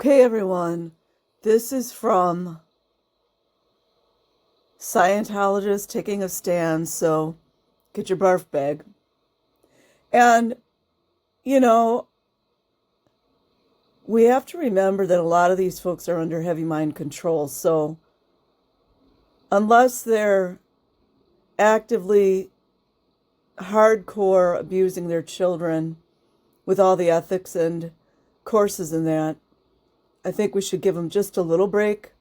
Okay, everyone, this is from Scientologists taking a stand, so get your barf bag. And, you know, we have to remember that a lot of these folks are under heavy mind control, so unless they're actively hardcore abusing their children with all the ethics and courses in that, I think we should give them just a little break.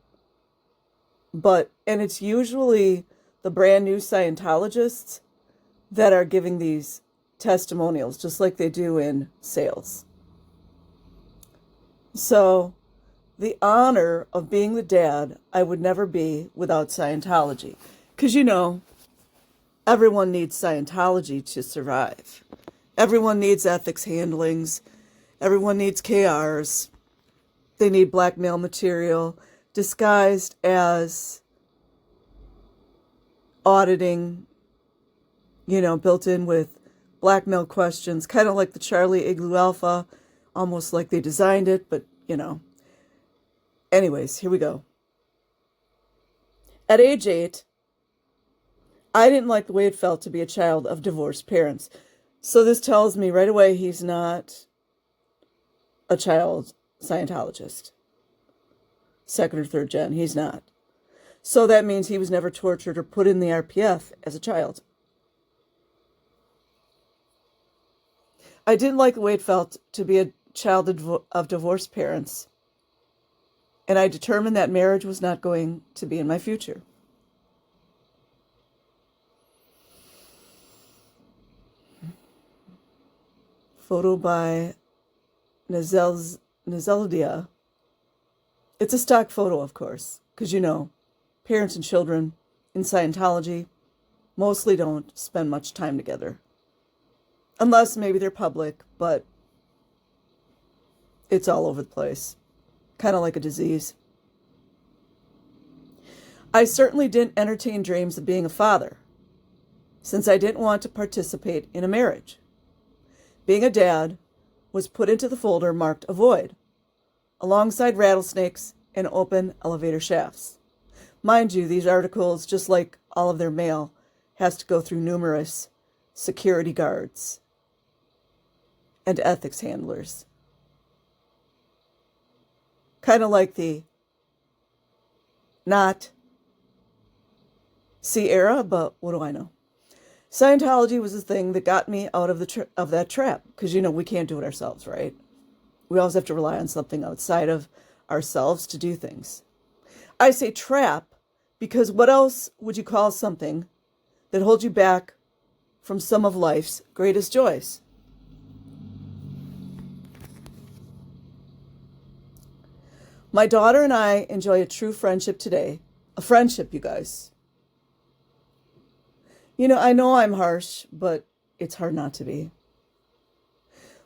And it's usually the brand new Scientologists that are giving these testimonials, just like they do in sales. So, the honor of being the dad, I would never be without Scientology. Because, everyone needs Scientology to survive. Everyone needs ethics handlings. Everyone needs KRs. They need blackmail material disguised as auditing, built in with blackmail questions, kind of like the Charlie Igloo Alpha, almost like they designed it, but, Anyways, here we go. At age 8, I didn't like the way it felt to be a child of divorced parents. So this tells me right away he's not a child Scientologist. Second or third gen, he's not. So that means he was never tortured or put in the RPF as a child. I didn't like the way it felt to be a child of divorced parents, and I determined that marriage was not going to be in my future. Photo by Nizeldia. It's a stock photo, of course, because parents and children in Scientology mostly don't spend much time together. Unless maybe they're public, but it's all over the place. Kind of like a disease. I certainly didn't entertain dreams of being a father, since I didn't want to participate in a marriage. Being a dad was put into the folder marked avoid, alongside rattlesnakes and open elevator shafts. Mind you, these articles, just like all of their mail, has to go through numerous security guards and ethics handlers. Kind of like the not Sierra, but what do I know? Scientology was the thing that got me out of that trap, because we can't do it ourselves, right? We always have to rely on something outside of ourselves to do things. I say trap because what else would you call something that holds you back from some of life's greatest joys? My daughter and I enjoy a true friendship today. A friendship, you guys. I know I'm harsh, but it's hard not to be.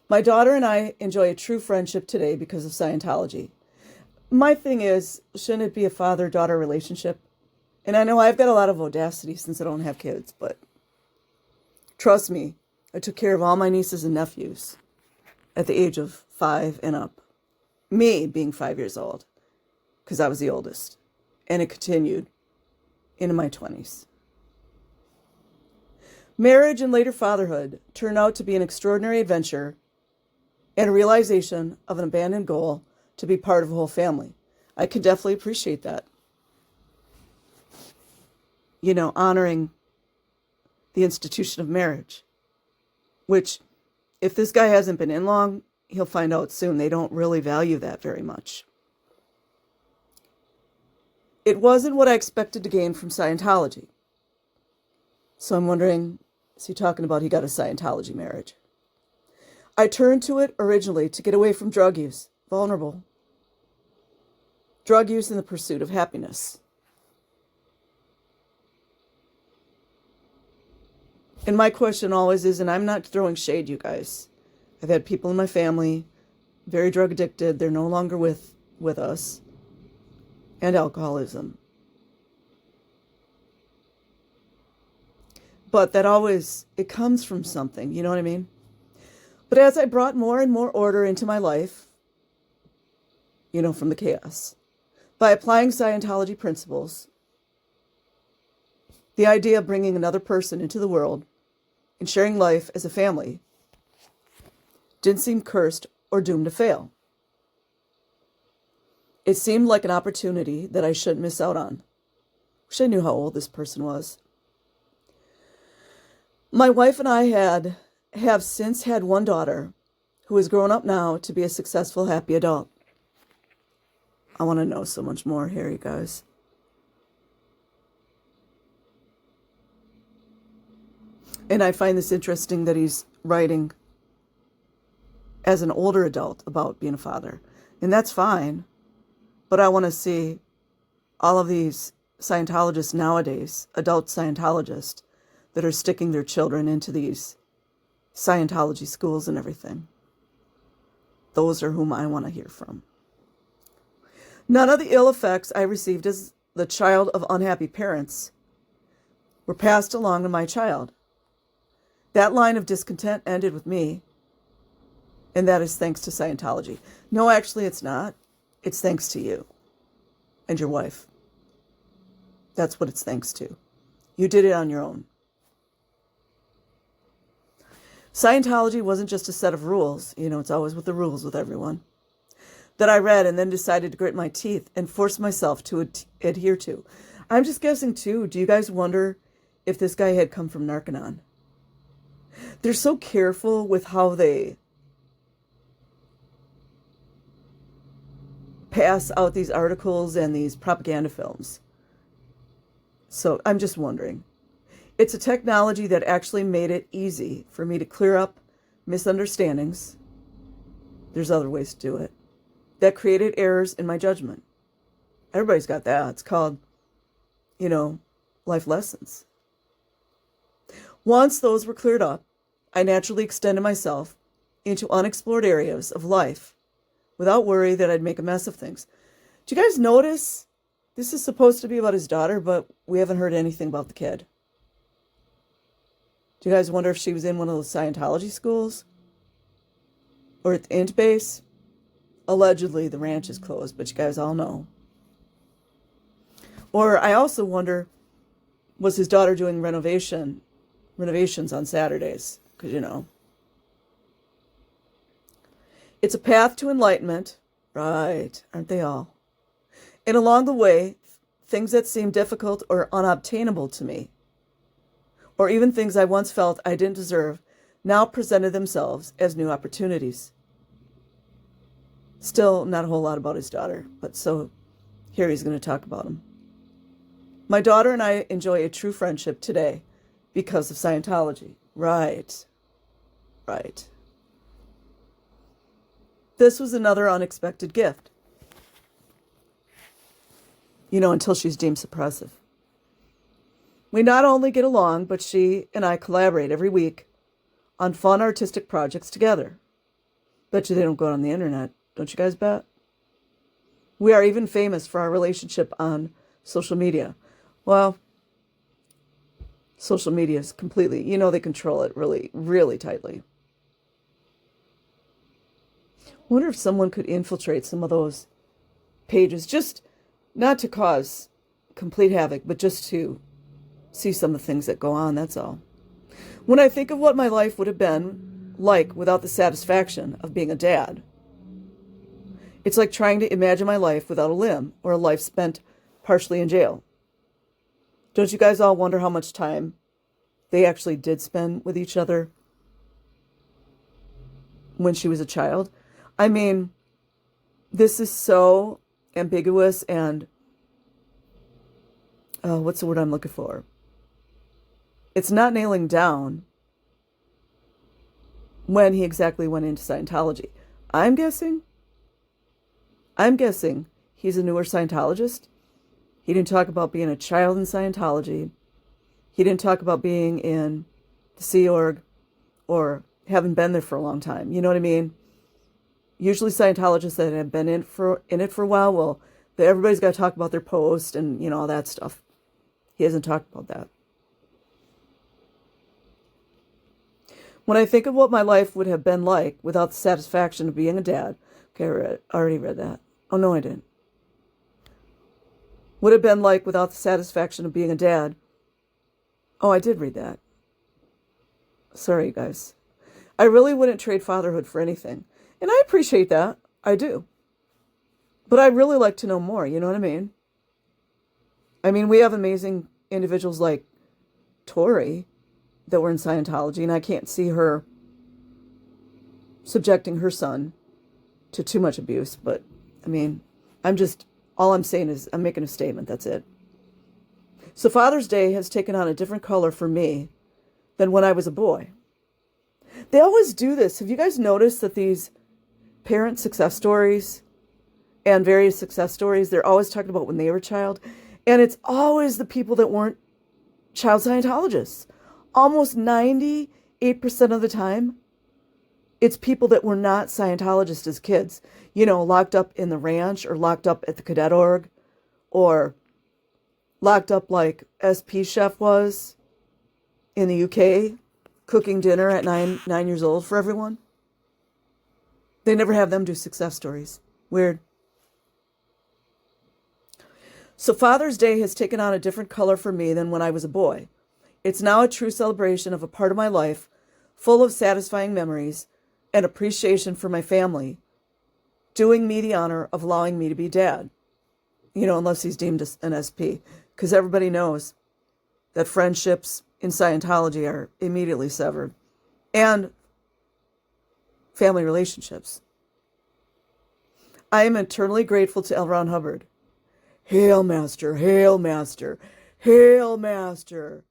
My daughter and I enjoy a true friendship today because of Scientology. My thing is, shouldn't it be a father-daughter relationship? And I know I've got a lot of audacity since I don't have kids, but trust me, I took care of all my nieces and nephews at the age of 5 and up. Me being 5 years old, because I was the oldest. And it continued into my 20s. Marriage and later fatherhood turned out to be an extraordinary adventure and a realization of an abandoned goal to be part of a whole family. I can definitely appreciate that. Honoring the institution of marriage, which, if this guy hasn't been in long, he'll find out soon they don't really value that very much. It wasn't what I expected to gain from Scientology. So I'm wondering, is he talking about he got a Scientology marriage? I turned to it originally to get away from drug use, vulnerable. Drug use in the pursuit of happiness. And my question always is, and I'm not throwing shade, you guys, I've had people in my family, very drug addicted, they're no longer with us, and alcoholism. But that always, it comes from something, you know what I mean? But as I brought more and more order into my life, from the chaos. By applying Scientology principles, the idea of bringing another person into the world and sharing life as a family didn't seem cursed or doomed to fail. It seemed like an opportunity that I shouldn't miss out on. Wish I knew how old this person was. My wife and I have since had one daughter who has grown up now to be a successful, happy adult. I want to know so much more here, you guys. And I find this interesting that he's writing as an older adult about being a father. And that's fine. But I want to see all of these Scientologists nowadays, adult Scientologists, that are sticking their children into these Scientology schools and everything. Those are whom I want to hear from. None of the ill effects I received as the child of unhappy parents were passed along to my child. That line of discontent ended with me, and that is thanks to Scientology. No, actually, it's not. It's thanks to you and your wife. That's what it's thanks to. You did it on your own. Scientology wasn't just a set of rules. It's always with the rules with everyone. That I read and then decided to grit my teeth and force myself to adhere to. I'm just guessing too, do you guys wonder if this guy had come from Narconon? They're so careful with how they pass out these articles and these propaganda films. So I'm just wondering. It's a technology that actually made it easy for me to clear up misunderstandings. There's other ways to do it. That created errors in my judgment. Everybody's got that. It's called, life lessons. Once those were cleared up, I naturally extended myself into unexplored areas of life without worry that I'd make a mess of things. Do you guys notice? This is supposed to be about his daughter, but we haven't heard anything about the kid. Do you guys wonder if she was in one of those Scientology schools? Or at the Int base? Allegedly, the ranch is closed, but you guys all know. Or I also wonder, was his daughter doing renovations on Saturdays? Because, it's a path to enlightenment. Right, aren't they all? And along the way, things that seemed difficult or unobtainable to me, or even things I once felt I didn't deserve, now presented themselves as new opportunities. Still not a whole lot about his daughter, but so here he's going to talk about him. My daughter and I enjoy a true friendship today because of Scientology. Right. This was another unexpected gift. Until she's deemed suppressive. We not only get along, but she and I collaborate every week on fun artistic projects together. Bet you they don't go on the internet, don't you guys bet? We are even famous for our relationship on social media. Well, social media is completely, they control it really, really tightly. I wonder if someone could infiltrate some of those pages, just not to cause complete havoc, but just to see some of the things that go on, that's all. When I think of what my life would have been like without the satisfaction of being a dad, it's like trying to imagine my life without a limb or a life spent partially in jail. Don't you guys all wonder how much time they actually did spend with each other when she was a child? I mean, this is so ambiguous and, what's the word I'm looking for? It's not nailing down when he exactly went into Scientology. I'm guessing he's a newer Scientologist. He didn't talk about being a child in Scientology. He didn't talk about being in the Sea Org or having been there for a long time. You know what I mean? Usually Scientologists that have been in it for a while, well, everybody's got to talk about their post and, all that stuff. He hasn't talked about that. When I think of what my life would have been like without the satisfaction of being a dad, okay, I already read that. Oh, no, I didn't. Would have been like without the satisfaction of being a dad. Oh, I did read that. Sorry, you guys. I really wouldn't trade fatherhood for anything. And I appreciate that. I do. But I'd really like to know more. You know what I mean? I mean, we have amazing individuals like Tori that were in Scientology, and I can't see her subjecting her son to too much abuse. But, I mean, all I'm saying is I'm making a statement. That's it. So Father's Day has taken on a different color for me than when I was a boy. They always do this. Have you guys noticed that these parent success stories and various success stories, they're always talking about when they were a child? And it's always the people that weren't child Scientologists. Almost 98% of the time, it's people that were not Scientologists as kids. You know, locked up in the ranch or locked up at the cadet org or locked up like SP Chef was in the UK, cooking dinner at 9 years old for everyone. They never have them do success stories. Weird. So Father's Day has taken on a different color for me than when I was a boy. It's now a true celebration of a part of my life full of satisfying memories and appreciation for my family, doing me the honor of allowing me to be dad. You know, unless he's deemed an SP. Because everybody knows that friendships in Scientology are immediately severed. And family relationships. I am eternally grateful to L. Ron Hubbard. Hail, Master, hail, Master, hail, Master.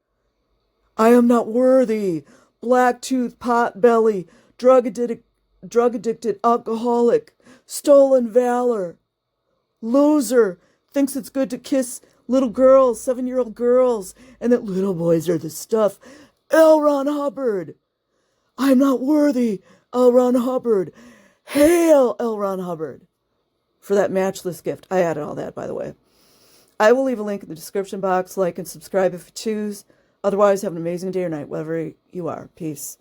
I am not worthy. Black tooth, pot belly, drug addicted alcoholic, stolen valor. Loser, thinks it's good to kiss little girls, 7-year-old girls, and that little boys are the stuff. L. Ron Hubbard. I'm not worthy. L. Ron Hubbard. Hail, L. Ron Hubbard. For that matchless gift. I added all that, by the way. I will leave a link in the description box. Like and subscribe if you choose. Otherwise, have an amazing day or night, wherever you are. Peace.